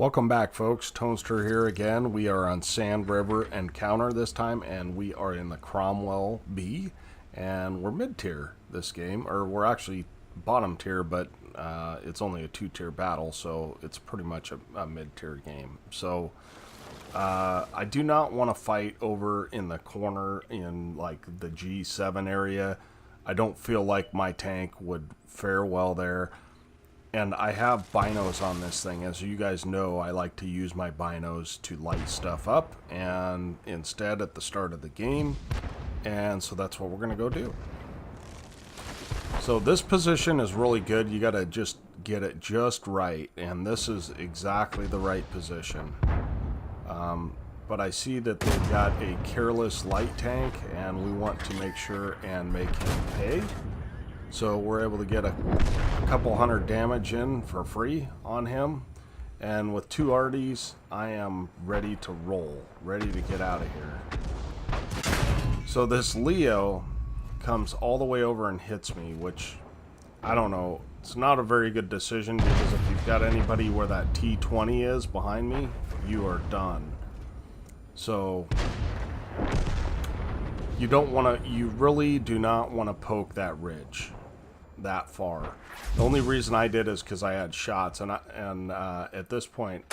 Welcome back, folks. Toaster here again. We are on Sand River Encounter this time, and we are in the Cromwell B, and we're mid-tier this game, or we're actually bottom tier, but it's only a two-tier battle, so it's pretty much a mid-tier game. So I do not want to fight over in the corner in like the G7 area. I don't feel like my tank would fare well there. And I have binos on this thing. As you guys know, I like to use my binos to light stuff up, and instead at the start of the game. And so that's what we're going to go do. So this position is really good. You got to just get it just right. And this is exactly the right position. But I see that they've got a careless light tank, and we want to make sure and make him pay. So we're able to get a couple hundred damage in for free on him. And with two RDs, I am ready to roll, ready to get out of here. So this Leo comes all the way over and hits me, which, I don't know, it's not a very good decision, because if you've got anybody where that T20 is behind me, you are done. So you don't want to, you really do not want to poke that ridge that far. The only reason I did is because I had shots, and at this point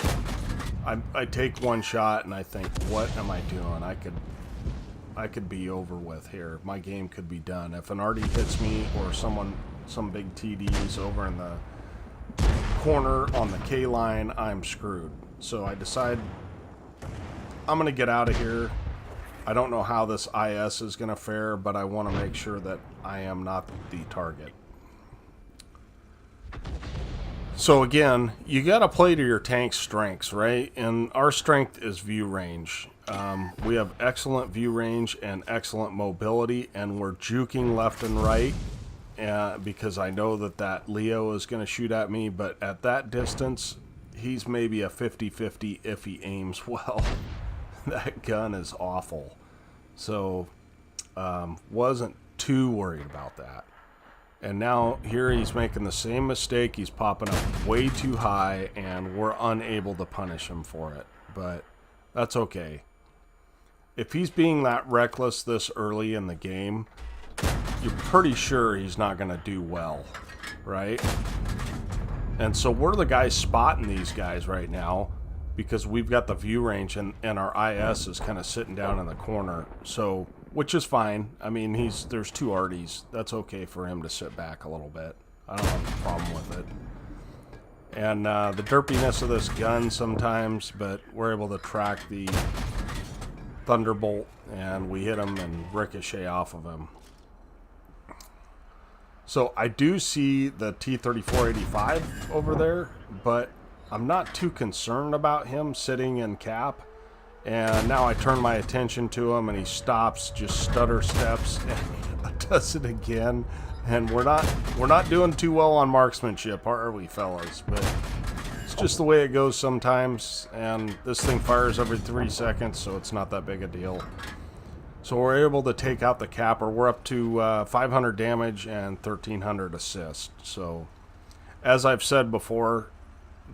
I take one shot and I think, what am I doing? I could be over with here. My game could be done if an RD hits me, or some big TDs over in the corner on the K line. I'm screwed. So I decide I'm gonna get out of here. I don't know how this IS is gonna fare, but I want to make sure that I am not the target. So again, you got to play to your tank's strengths, right? And our strength is view range. We have excellent view range and excellent mobility, and we're juking left and right because I know that Leo is going to shoot at me, but at that distance, he's maybe a 50-50 if he aims well. That gun is awful. So wasn't too worried about that. And now here he's making the same mistake. He's popping up way too high, and we're unable to punish him for it. But that's okay. If he's being that reckless this early in the game, you're pretty sure he's not going to do well, right? And so we're the guys spotting these guys right now, because we've got the view range, and our IS is kind of sitting down in the corner. So, which is fine. I mean, there's two RDs. That's okay for him to sit back a little bit. I don't have a problem with it. And the derpiness of this gun sometimes, but we're able to track the Thunderbolt, and we hit him and ricochet off of him. So I do see the T-3485 over there, but I'm not too concerned about him sitting in cap. And now I turn my attention to him, and he stops, just stutter steps, and does it again. And we're not doing too well on marksmanship, are we, fellas? But it's just the way it goes sometimes. And this thing fires every 3 seconds, so it's not that big a deal. So we're able to take out the capper. We're up to 500 damage and 1,300 assist. So, as I've said before,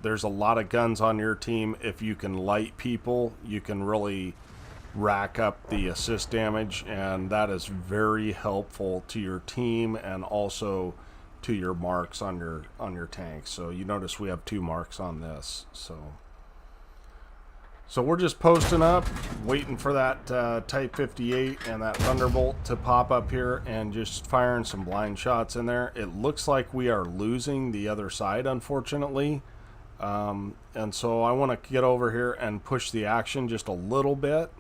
there's a lot of guns on your team. If you can light people, you can really rack up the assist damage, and that is very helpful to your team and also to your marks on your tank. So you notice we have 2 marks on this. So we're just posting up, waiting for that Type 58 and that Thunderbolt to pop up here, and just firing some blind shots in there. It looks like we are losing the other side, unfortunately. And so I want to get over here and push the action just a little bit.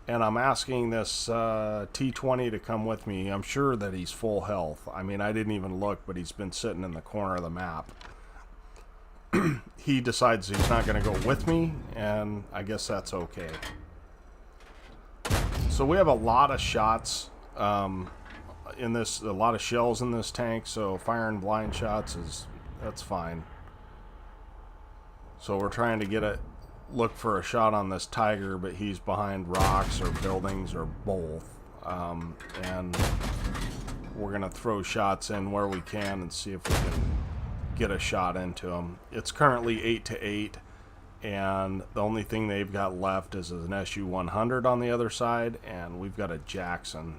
And I'm asking this T20 to come with me. I'm sure that he's full health. I mean, I didn't even look, but he's been sitting in the corner of the map. He decides he's not going to go with me, and I guess that's okay. So we have a lot of shots in this, a lot of shells in this tank, so firing blind shots that's fine. So we're trying to look for a shot on this Tiger, but he's behind rocks or buildings or both. And we're going to throw shots in where we can and see if we can get a shot into him. It's currently 8-8. and the only thing they've got left is an SU-100 on the other side, and we've got a Jackson.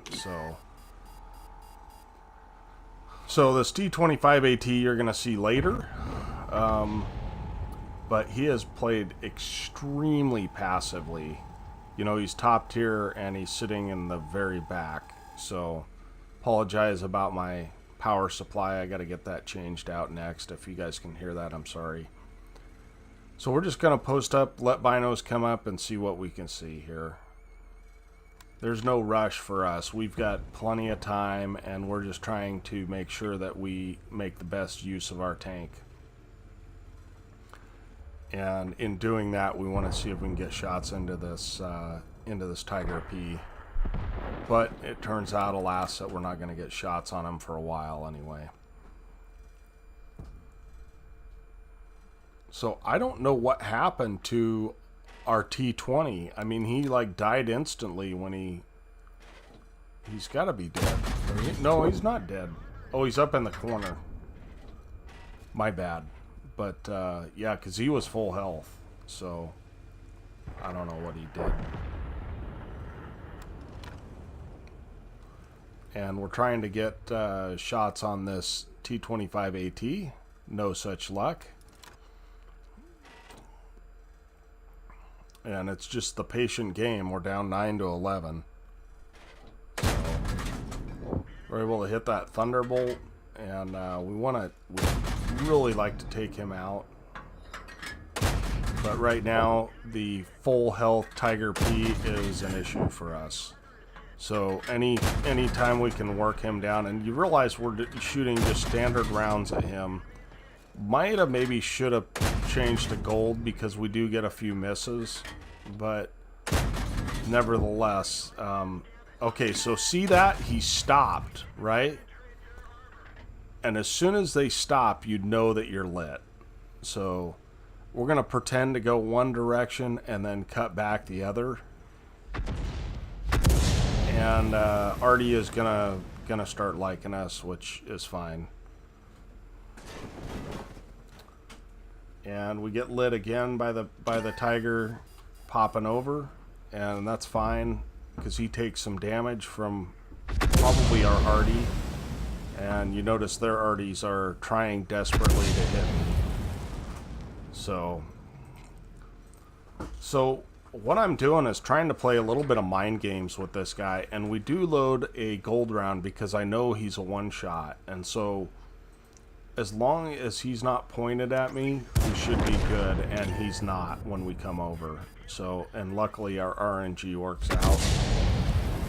So this T-25AT you're going to see later, but he has played extremely passively. You know, he's top tier, and he's sitting in the very back. So, apologize about my power supply. I got to get that changed out next. If you guys can hear that, I'm sorry. So we're just going to post up, let binos come up, and see what we can see here. There's no rush for us. We've got plenty of time, and we're just trying to make sure that we make the best use of our tank. And in doing that, we want to see if we can get shots into this Tiger P. But it turns out, alas, that we're not going to get shots on him for a while anyway. So I don't know what happened to our T-20. I mean, he like died instantly when he's got to be dead. No, he's not dead. Oh, he's up in the corner. My bad. But yeah, because he was full health. So I don't know what he did. And we're trying to get shots on this T-25AT. No such luck. And it's just the patient game. We're down 9-11. So we're able to hit that Thunderbolt, and we really like to take him out. But right now, the full health Tiger P is an issue for us. So any time we can work him down, and you realize we're shooting just standard rounds at him. Might have maybe should have changed to gold because we do get a few misses, but nevertheless, okay, so see that? He stopped, right? And as soon as they stop, you know that you're lit. So we're going to pretend to go one direction and then cut back the other. And Artie is gonna start liking us, which is fine. And we get lit again by the Tiger popping over, and that's fine because he takes some damage from probably our Artie. And you notice their Arties are trying desperately to hit me. So what I'm doing is trying to play a little bit of mind games with this guy, and we do load a gold round because I know he's a one-shot, and so as long as he's not pointed at me, we should be good, and he's not when we come over. So, and luckily our RNG works out,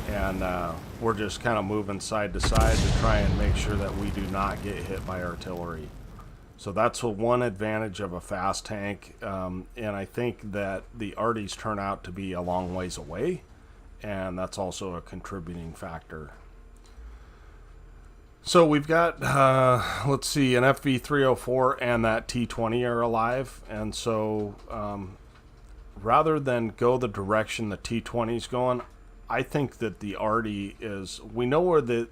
and we're just kind of moving side to side to try and make sure that we do not get hit by artillery. So that's one advantage of a fast tank, and I think that the Arties turn out to be a long ways away, and that's also a contributing factor. So we've got, let's see, an FV304 and that T-20 are alive, and so rather than go the direction the T-20 is going, I think that the Artie is, we know where the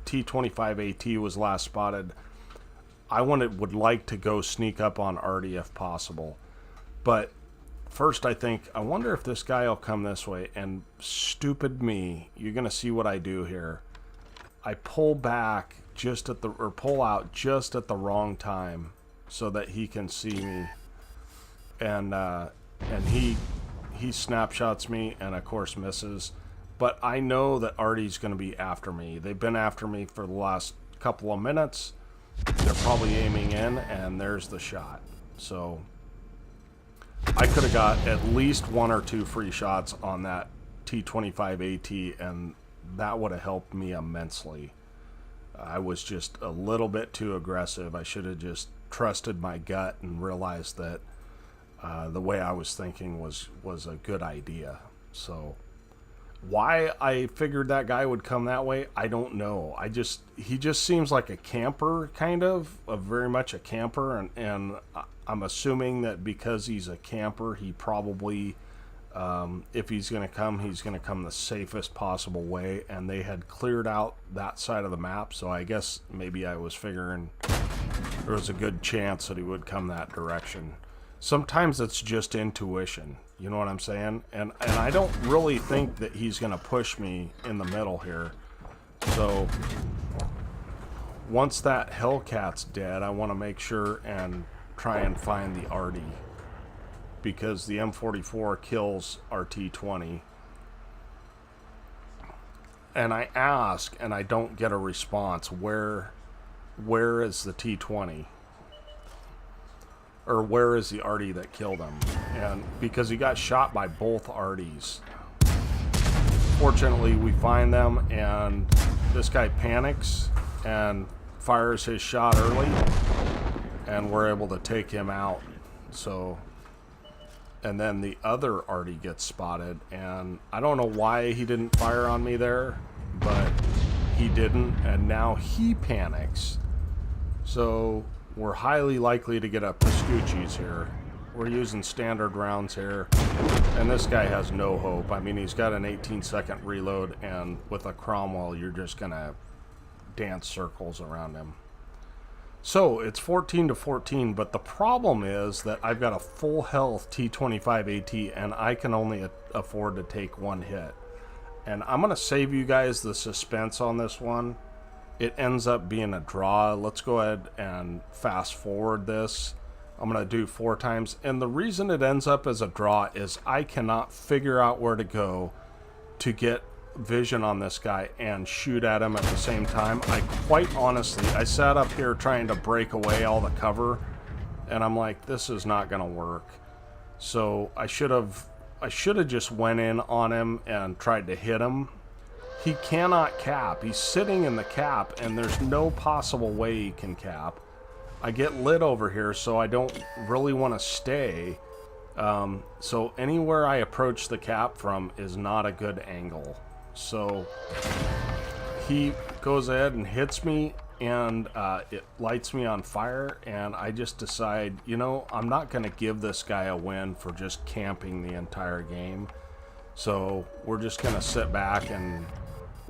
T-25AT was last spotted. I would like to go sneak up on Artie if possible. But first I wonder if this guy will come this way, and stupid me, you're going to see what I do here. I pull back pull out just at the wrong time so that he can see me. And he snapshots me and of course misses. But I know that Artie's going to be after me. They've been after me for the last couple of minutes. They're probably aiming in, and there's the shot. So I could have got at least one or two free shots on that T-25AT, and that would have helped me immensely. I was just a little bit too aggressive. I should have just trusted my gut and realized that the way I was thinking was a good idea. So why I figured that guy would come that way, I don't know. He just seems like a camper, kind of very much a camper, and I'm assuming that because he's a camper, he probably, if he's going to come the safest possible way, and they had cleared out that side of the map, so I guess maybe I was figuring there was a good chance that he would come that direction. Sometimes it's just intuition. You know what I'm saying? And I don't really think that he's going to push me in the middle here. So once that Hellcat's dead, I want to make sure and try and find the Artie, because the M44 kills our T20. And I ask and I don't get a response. Where is the T20? Or where is the Artie that killed him? And because he got shot by both Arties. Fortunately, we find them, and this guy panics and fires his shot early, and we're able to take him out. So, and then the other Artie gets spotted, and I don't know why he didn't fire on me there, but he didn't, and now he panics. So we're highly likely to get a Pascucci's here. We're using standard rounds here, and this guy has no hope. I mean, he's got an 18-second reload, and with a Cromwell, you're just gonna dance circles around him. So it's 14-14, but the problem is that I've got a full health T25 AT, and I can only afford to take one hit. And I'm gonna save you guys the suspense on this one. It ends up being a draw. Let's go ahead and fast forward this. I'm going to do 4 times. And the reason it ends up as a draw is I cannot figure out where to go to get vision on this guy and shoot at him at the same time. I quite honestly, I sat up here trying to break away all the cover, and I'm like, this is not going to work. So I should have just went in on him and tried to hit him. He cannot cap. He's sitting in the cap, and there's no possible way he can cap. I get lit over here, so I don't really want to stay. So anywhere I approach the cap from is not a good angle. So he goes ahead and hits me, and it lights me on fire, and I just decide, you know, I'm not going to give this guy a win for just camping the entire game. So we're just going to sit back and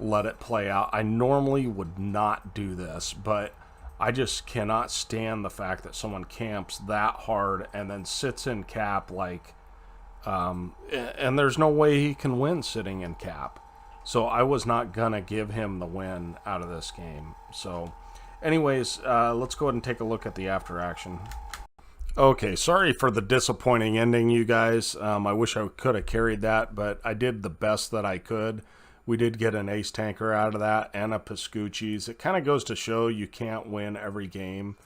let it play out. I normally would not do this, but I just cannot stand the fact that someone camps that hard and then sits in cap like, and there's no way he can win sitting in cap. So I was not gonna give him the win out of this game. So anyways, let's go ahead and take a look at the after action. Okay, sorry for the disappointing ending, you guys. I wish I could have carried that, but I did the best that I could. We did get an ace tanker out of that and a Pascucci's. It kind of goes to show you can't win every game.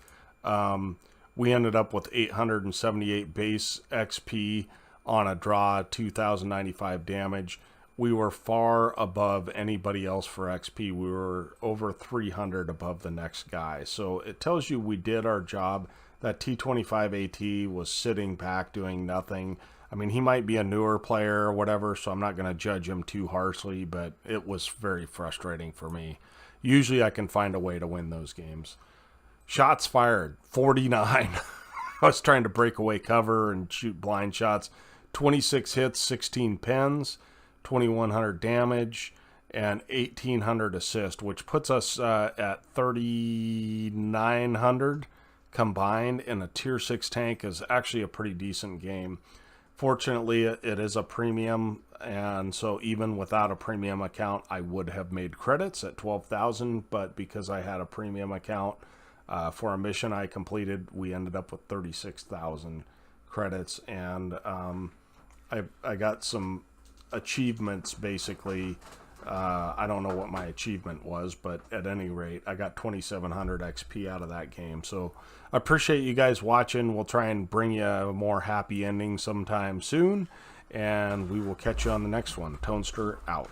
We ended up with 878 base XP on a draw, 2,095 damage. We were far above anybody else for XP. We were over 300 above the next guy. So it tells you we did our job. That T25 AT was sitting back doing nothing. I mean, he might be a newer player or whatever, so I'm not going to judge him too harshly, but it was very frustrating for me. Usually I can find a way to win those games. Shots fired, 49. I was trying to break away cover and shoot blind shots. 26 hits, 16 pens, 2,100 damage, and 1,800 assist, which puts us at 3,900 combined in a tier 6 tank. Is actually a pretty decent game. Fortunately, it is a premium, and so even without a premium account, I would have made credits at 12,000, but because I had a premium account for a mission I completed, we ended up with 36,000 credits, and I got some achievements, basically. I don't know what my achievement was, but at any rate, I got 2,700 XP out of that game. So I appreciate you guys watching. We'll try and bring you a more happy ending sometime soon, and we will catch you on the next one. Toaster out.